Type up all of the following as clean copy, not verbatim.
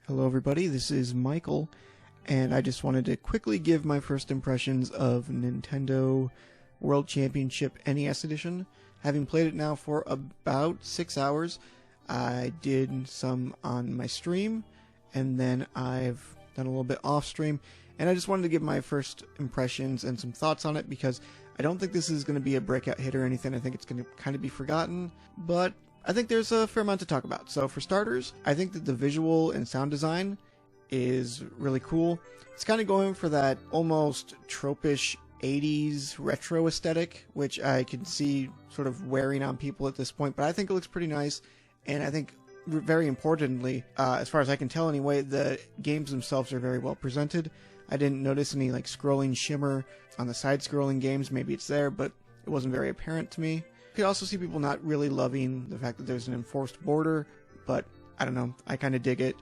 Hello everybody, this is Michael, and I just wanted to quickly give my first impressions of Nintendo World Championship NES Edition. Having played it now for about 6 hours, I did some on my stream, and then I've done a little bit off stream, and I just wanted to give my first impressions and some thoughts on it because I don't think this is going to be a breakout hit or anything. I think it's going to kind of be forgotten, but I think there's a fair amount to talk about. So for starters, I think that the visual and sound design is really cool. It's kind of going for that almost tropish 80s retro aesthetic, which I can see sort of wearing on people at this point, but I think it looks pretty nice. And I think very importantly, as far as I can tell anyway, the games themselves are very well presented. I didn't notice any like scrolling shimmer on the side-scrolling games. Maybe it's there, but it wasn't very apparent to me. I could also see people not really loving the fact that there's an enforced border, but I don't know, I kind of dig it.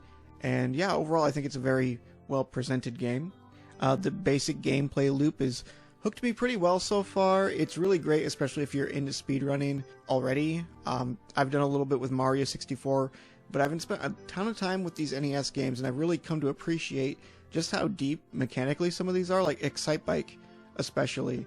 And yeah, overall I think it's a very well presented game. The basic gameplay loop is hooked me pretty well so far. It's really great, especially if you're into speedrunning already. I've done a little bit with Mario 64, but I haven't spent a ton of time with these NES games, and I've really come to appreciate just how deep mechanically some of these are. Like Excitebike especially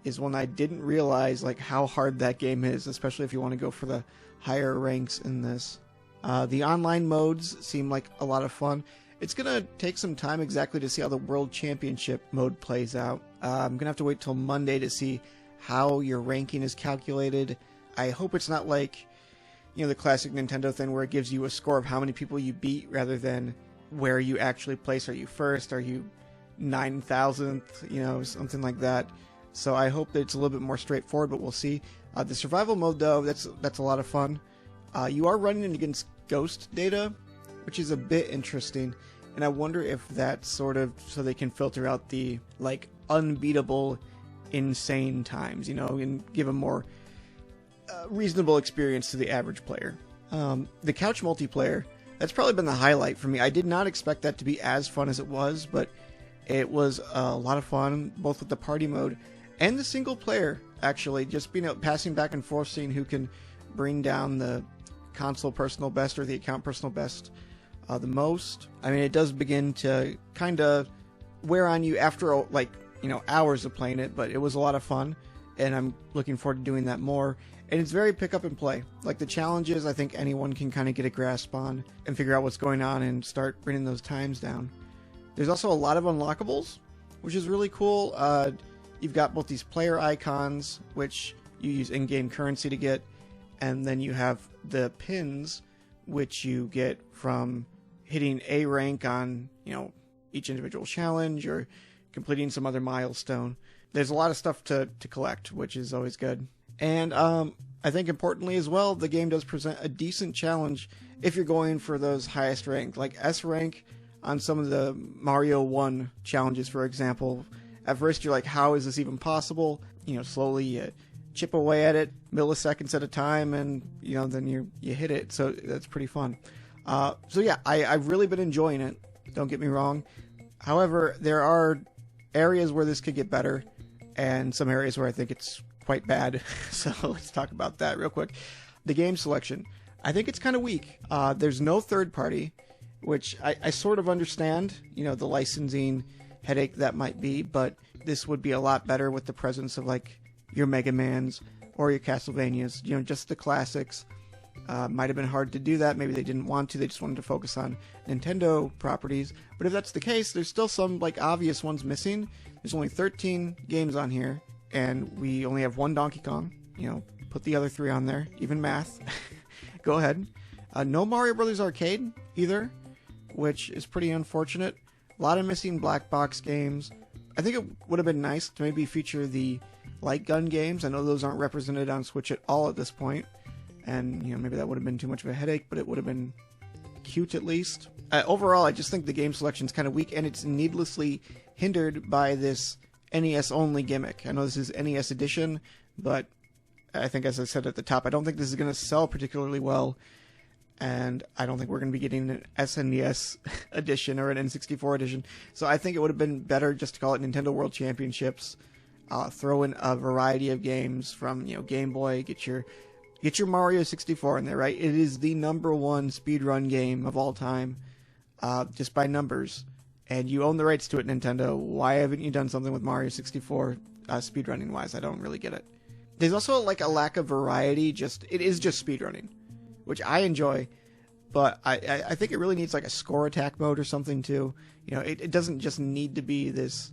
is one I didn't realize like how hard that game is, especially if you want to go for the higher ranks in this. The online modes seem like a lot of fun. It's gonna take some time exactly to see how the World Championship mode plays out. I'm gonna have to wait till Monday to see how your ranking is calculated. I hope it's not like, you know, the classic Nintendo thing where it gives you a score of how many people you beat rather than where you actually place. Are you first? Are you 9,000th? You know, something like that. So I hope that it's a little bit more straightforward, but we'll see. The survival mode, though, that's a lot of fun. You are running against ghost data, which is a bit interesting, and I wonder if that's sort of so they can filter out the like unbeatable, insane times, you know, and give a more reasonable experience to the average player. The couch multiplayer, that's probably been the highlight for me. I did not expect that to be as fun as it was, but it was a lot of fun, both with the party mode and the single player, actually, just being out passing back and forth, seeing who can bring down the console personal best or the account personal best the most. I mean, it does begin to kind of wear on you after, like, you know, hours of playing it, but it was a lot of fun, and I'm looking forward to doing that more. And it's very pick up and play. Like, the challenges, I think anyone can kind of get a grasp on and figure out what's going on and start bringing those times down. There's also a lot of unlockables, which is really cool. You've got both these player icons, which you use in-game currency to get, and then you have the pins, which you get from hitting a rank on, you know, each individual challenge or completing some other milestone. There's a lot of stuff to collect, which is always good. And I think importantly as well, the game does present a decent challenge if you're going for those highest rank, like S rank on some of the Mario 1 challenges, for example. At first you're like, how is this even possible? You know, slowly you chip away at it, milliseconds at a time, and, you know, then you hit it. So that's pretty fun. So yeah, I've really been enjoying it. Don't get me wrong. However, there are areas where this could get better, and some areas where I think it's quite bad. So let's talk about that real quick. The game selection. I think it's kind of weak. There's no third party, which I sort of understand, you know, the licensing headache that might be, but this would be a lot better with the presence of like your Mega Mans or your Castlevanias, you know, just the classics. Might have been hard to do that. Maybe they didn't want to. They just wanted to focus on Nintendo properties. But if that's the case, there's still some like obvious ones missing. There's only 13 games on here, and we only have one Donkey Kong. You know, put the other 3 on there. Even math. Go ahead. No Mario Brothers Arcade either, which is pretty unfortunate. A lot of missing black box games. I think it would have been nice to maybe feature the light gun games. I know those aren't represented on Switch at all at this point, and you know, maybe that would have been too much of a headache, but it would have been cute at least. Overall, I just think the game selection is kind of weak, and it's needlessly hindered by this NES only gimmick. I know this is NES edition, but I think, as I said at the top, I don't think this is going to sell particularly well. And I don't think we're going to be getting an SNES edition or an N64 edition. So I think it would have been better just to call it Nintendo World Championships. Throw in a variety of games from, you know, Game Boy. Get your Mario 64 in there, right? It is the #1 speedrun game of all time. just by numbers, and you own the rights to it, Nintendo. Why haven't you done something with Mario 64 speedrunning wise? I don't really get it. There's also like a lack of variety. It is just speedrunning, which I enjoy, but I think it really needs like a score attack mode or something too. You know, it doesn't just need to be this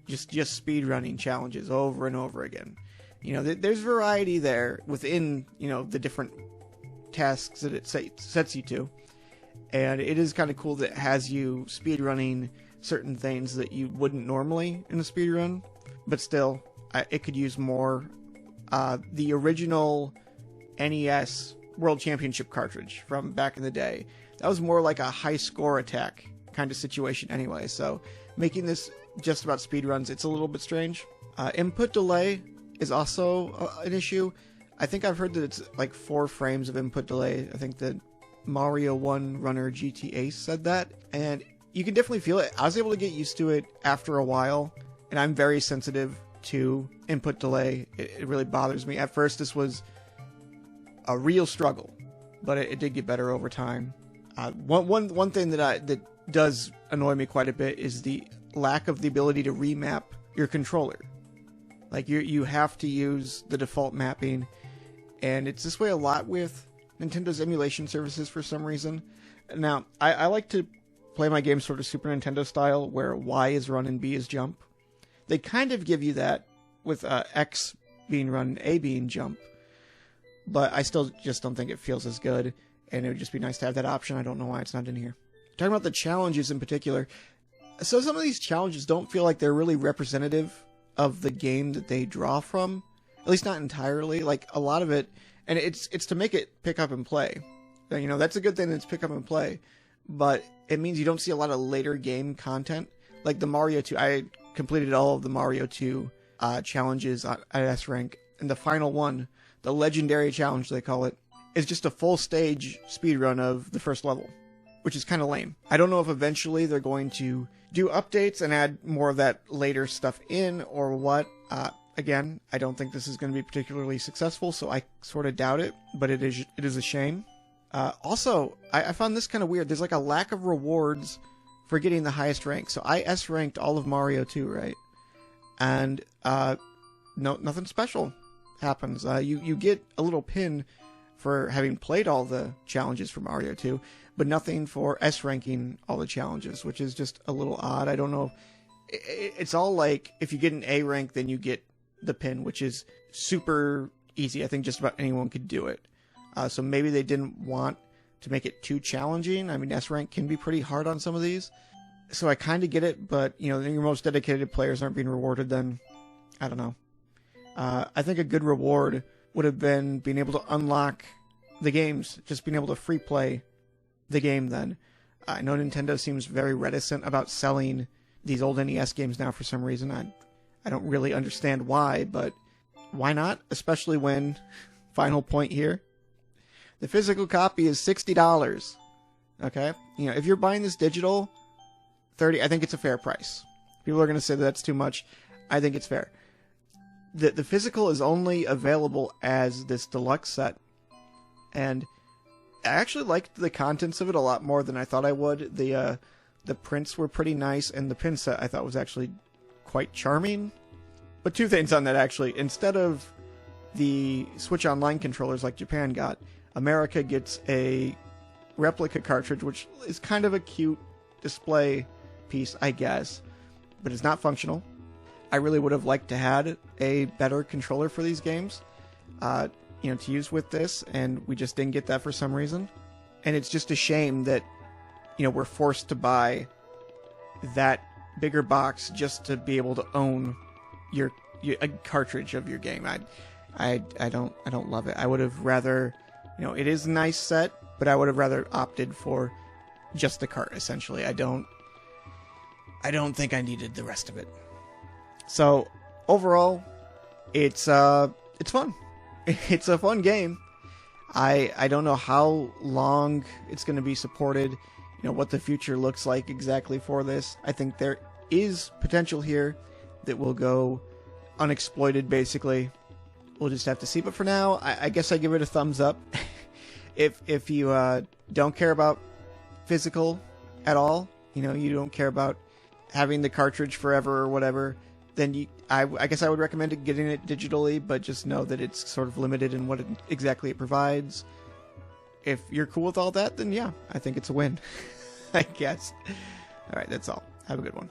just speedrunning challenges over and over again. You know, there's variety there within, you know, the different tasks that it sets you to. And it is kind of cool that it has you speedrunning certain things that you wouldn't normally in a speedrun. But still, it could use more. The original NES World Championship cartridge from back in the day, that was more like a high score attack kind of situation anyway. So making this just about speedruns, it's a little bit strange. Input delay is also an issue. I think I've heard that it's like 4 frames of input delay. I think that Mario 1 runner GTA said that, and you can definitely feel it. I was able to get used to it after a while, and I'm very sensitive to input delay. It really bothers me. At first, this was a real struggle, but it did get better over time. One thing that does annoy me quite a bit is the lack of the ability to remap your controller. Like you have to use the default mapping, and it's this way a lot with Nintendo's emulation services for some reason. Now, I like to play my games sort of Super Nintendo style, where Y is run and B is jump. They kind of give you that with X being run and A being jump, but I still just don't think it feels as good, and it would just be nice to have that option. I don't know why it's not in here. Talking about the challenges in particular, so some of these challenges don't feel like they're really representative of the game that they draw from, at least not entirely. Like a lot of it, and it's to make it pick up and play. You know, that's a good thing that it's pick up and play, but it means you don't see a lot of later game content. Like the Mario 2, I completed all of the Mario 2 challenges at S rank, and the final one, the legendary challenge they call it, is just a full stage speedrun of the first level, which is kind of lame. I don't know if eventually they're going to do updates and add more of that later stuff in or what. Again, I don't think this is going to be particularly successful, so I sort of doubt it, but it is a shame. Also, I found this kind of weird. There's like a lack of rewards for getting the highest rank. So I S ranked all of Mario 2, right? And nothing special happens. You get a little pin for having played all the challenges for Mario 2, but nothing for S ranking all the challenges, which is just a little odd. I don't know. It's all like if you get an A rank, then you get the pin, which is super easy. I think just about anyone could do it. So maybe they didn't want to make it too challenging. I mean, S rank can be pretty hard on some of these. So I kind of get it, but, you know, your most dedicated players aren't being rewarded then. I don't know. I think a good reward would have been being able to unlock the games, just being able to free play the game then. I know Nintendo seems very reticent about selling these old NES games now for some reason. I don't really understand why, but why not? Especially when, final point here, the physical copy is $60. Okay? You know, if you're buying this digital, $30, I think it's a fair price. People are going to say that that's too much. I think it's fair. The physical is only available as this deluxe set, and I actually liked the contents of it a lot more than I thought I would. The prints were pretty nice, and the pin set I thought was actually quite charming. But 2 things on that, actually. Instead of the Switch Online controllers like Japan got, America gets a replica cartridge, which is kind of a cute display piece, I guess, but it's not functional. I really would have liked to had a better controller for these games, to use with this, and we just didn't get that for some reason. And it's just a shame that, we're forced to buy that bigger box just to be able to own a cartridge of your game. I don't love it. I would have rather, it is a nice set, but I would have rather opted for just the cart, essentially. I don't think I needed the rest of it. So, overall, it's fun. It's a fun game. I don't know how long it's going to be supported, what the future looks like exactly for this. I think there is potential here that will go unexploited, basically. We'll just have to see. But for now, I guess I give it a thumbs up. If you don't care about physical at all, you know, you don't care about having the cartridge forever or whatever, then I guess I would recommend getting it digitally, but just know that it's sort of limited in what exactly it provides. If you're cool with all that, then yeah, I think it's a win. I guess. Alright, that's all. Have a good one.